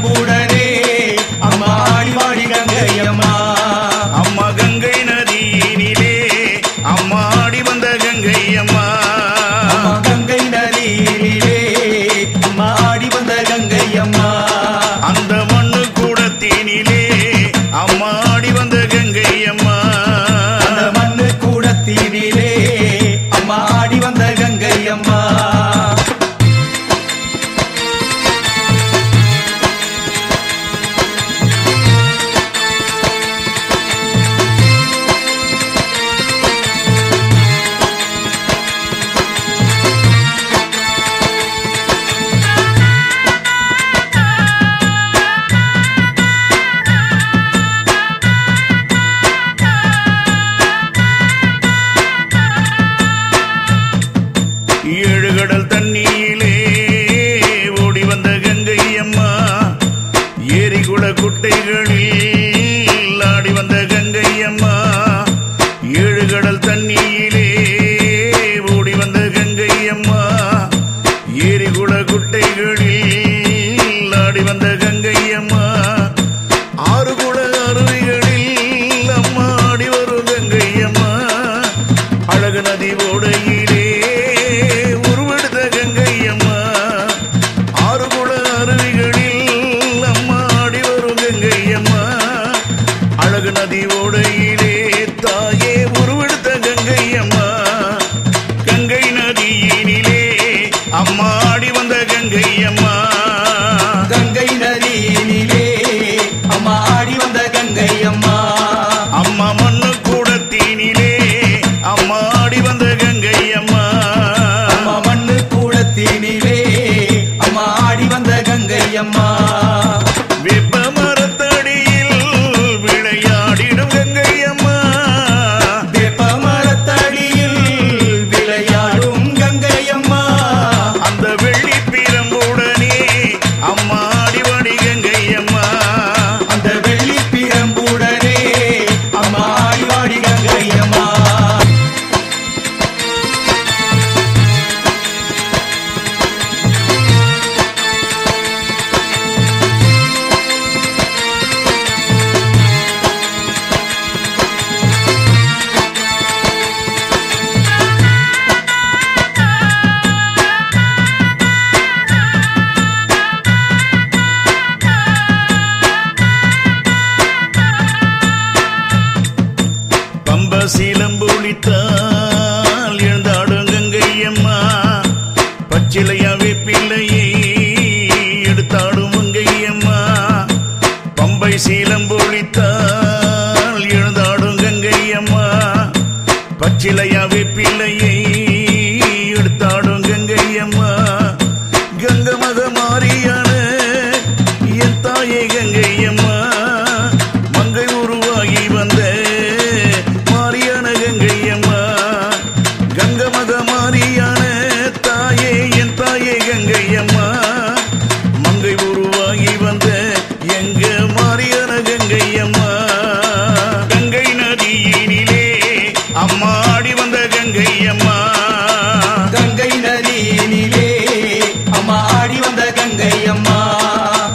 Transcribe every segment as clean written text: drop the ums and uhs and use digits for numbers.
பிரம்புடனே அம்மா ஆடிவாடி கங்கையம்மா. அம்மா கங்கை நதியினிலே அம்மா ஆடி வந்த கங்கையம்மா. கங்கை நதியினிலே அம்மா ஆடி வந்த கங்கையம்மா. அந்த மண்ணு கூடத்தினிலே அம்மா ஆடி வந்த கங்கையம்மா. அந்த மண்ணு கூடத்தினிலே அம்மா ஆடி வந்த கங்கையம்மா. ஏழு கடல் தண்ணியிலே ஓடி வந்த கங்கையம்மா. ஏரி குள குட்டைகளில் ஆடி வந்த கங்கையம்மா. ஏழு கடல் தண்ணியிலே ஓடி வந்த கங்கையம்மா. ஏரி குள குட்டைகளில் ஆடி வந்த கங்கையம்மா. ஆறு குள அருவிகளில் அம்மா ஆடி வரும் கங்கையம்மா. அழகு நதி ஓடையிலே நதி ஓடையிலே தாயே உருவெடுத்த கங்கையம்மா. கங்கை நதியினிலே அம்மா ஆடி வந்த கங்கையம்மா. கங்கை நதியினிலே அம்மா ஆடி வந்த கங்கையம்மா. அம்மா மண்ணு கூடத்தினிலே அம்மா ஆடி வந்த கங்கையம்மா. அம்மா மண்ணு கூடத்தினிலே அம்மா ஆடி வந்த கங்கையம்மா. வெப்ப மரத்தடியில் விளையாடிடும் கங்கையம்மா. வேப்ப மரத்தடியில் விளையாடும் கங்கையம்மா. அந்த வெள்ளி பிரம்புடனே அம்மா ஆடிவாடி கங்கையம்மா. அந்த வெள்ளி பிரம்புடனே அம்மா ஆடிவாடி கங்கையம்மா. சீலம்பொழித்தால் எழுந்தாடும் கங்கையம்மா. பச்சிலையா வேப்பிள்ளையை எடுத்தாடும் கங்கையம்மா. பம்பை சீலம்பொழித்தால் எழுந்தாடும் கங்கையம்மா. பச்சிலையா வேப்பிள்ளையை எடுத்தாடும் கங்கையம்மா. கங்க மக மாரியான என் தாயே கங்கையம்மா. மங்கை உருவாகி வந்த கங்கையம்மா. மங்கை உருவாகி வந்த எங்க மாரியான கங்கையம்மா. கங்கை நதியினிலே அம்மா ஆடி வந்த கங்கையம்மா. கங்கை நதியினிலே அம்மா ஆடி வந்த கங்கையம்மா.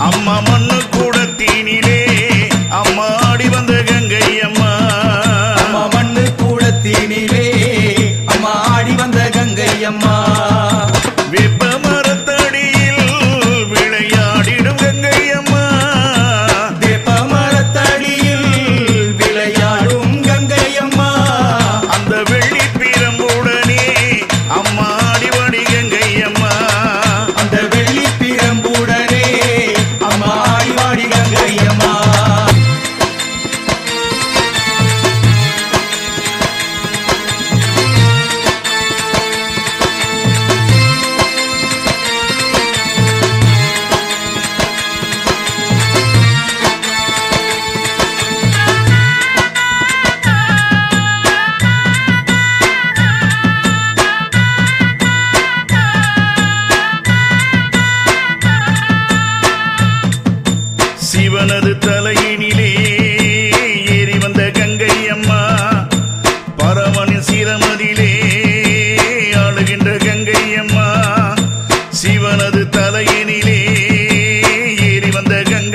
அம்மா மண்ணு கூடத்தினிலே அம்மா ஆடி வந்த கங்கையம்மா. அம்மா மண்ணு கூடத்தினிலே அம்மா ஆடி வந்த கங்கையம்மா. வெப்ப மரத்தடியில் விளையாடிடும் கங்கையம்மா. வேப்ப மரத்தடியில் விளையாடும் கங்கையம்மா. அந்த வெள்ளி பிரம்புடனே அம்மா ஆடிவாடி கங்கையம்மா. அந்த வெள்ளி பிரம்புடனே அம்மா ஆடிவாடி கங்கையம்மா. சிவனது தலையினிலே ஏறி வந்த கங்கையம்மா. பரமனின் சிரமதிலே ஆளுகின்ற கங்கையம்மா. சிவனது தலையினிலே ஏறி வந்த கங்கை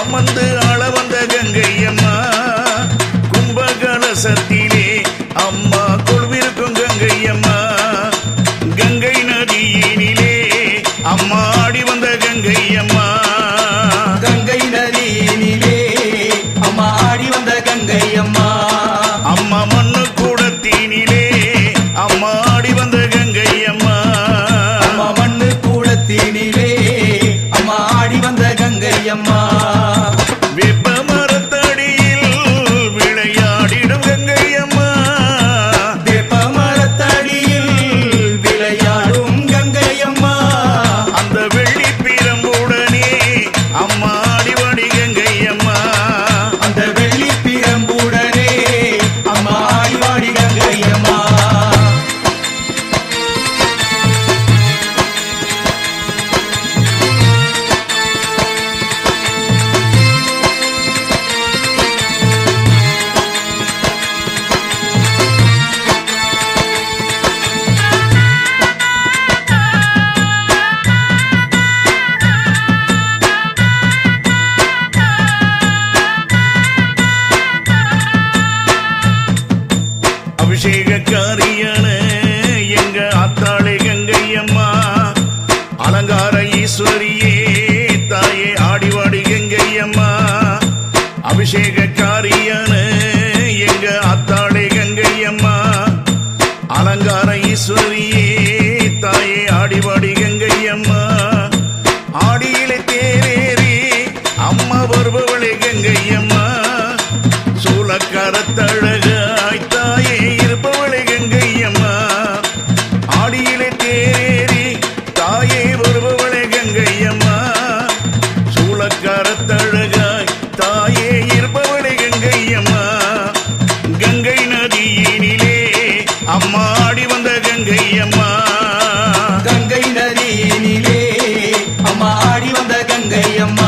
அமர்ந்து ஆள வந்த கங்கை அம்மா கும்பகலசத்திலே அம்மா கொள்விருக்கும் கங்கை அம்மா கங்கை நதியினிலே அம்மா ஆடி வந்த கங்கை அம்மா கங்கை நதியினிலே அம்மா ஆடி வந்த கங்கை அம்மா அம்மா மண்ணு கூடத்தினிலே அம்மா ஆடி வந்த கங்கை அம்மா அம்மா மண்ணு கூடத்தினிலே அம்மா ஆடி வந்த கங்கை அம்மா வேப்ப மரத்தடியில் விளையாடிடும் கங்கை அம்மா வேப்ப மரத்தடியில் விளையாடும் கங்கை அம்மா அந்த வெள்ளி பிரம்புடனே அம்மா ஆடிவாடி கங்கை அம்மா அந்த வெள்ளி பிரம்புடனே அம்மா ஆடிவாடி கங்கை அம்மா அபிஷேகக்காரியான எங்க ஆத்தாளே கங்கை அம்மா அலங்கார ஈஸ்வரியே தாயே ஆடிவாடி கங்கை அம்மா அபிஷேகக்காரியான எங்க ஆத்தாளே கங்கை அம்மா அலங்கார ஈஸ்வரியே தாயே ஆடிவாடி கங்கை அம்மா ஆடியிலே தேரேறி அம்மா வருபவளே கங்கை அம்மா சூலக்கரத்தழகாய் தாயே இருப்பவளே கங்கை அம்மா ஆடியிலே தேரேறி தாயே வருபவளே கங்கை அம்மா சூலக்கரத்தழகாய் தாயே இருப்பவளே கங்கை அம்மா கங்கை நதியினிலே அம்மா ஆடி வந்த கங்கை அம்மா கங்கை நதியினிலே அம்மா ஆடி வந்த கங்கை அம்மா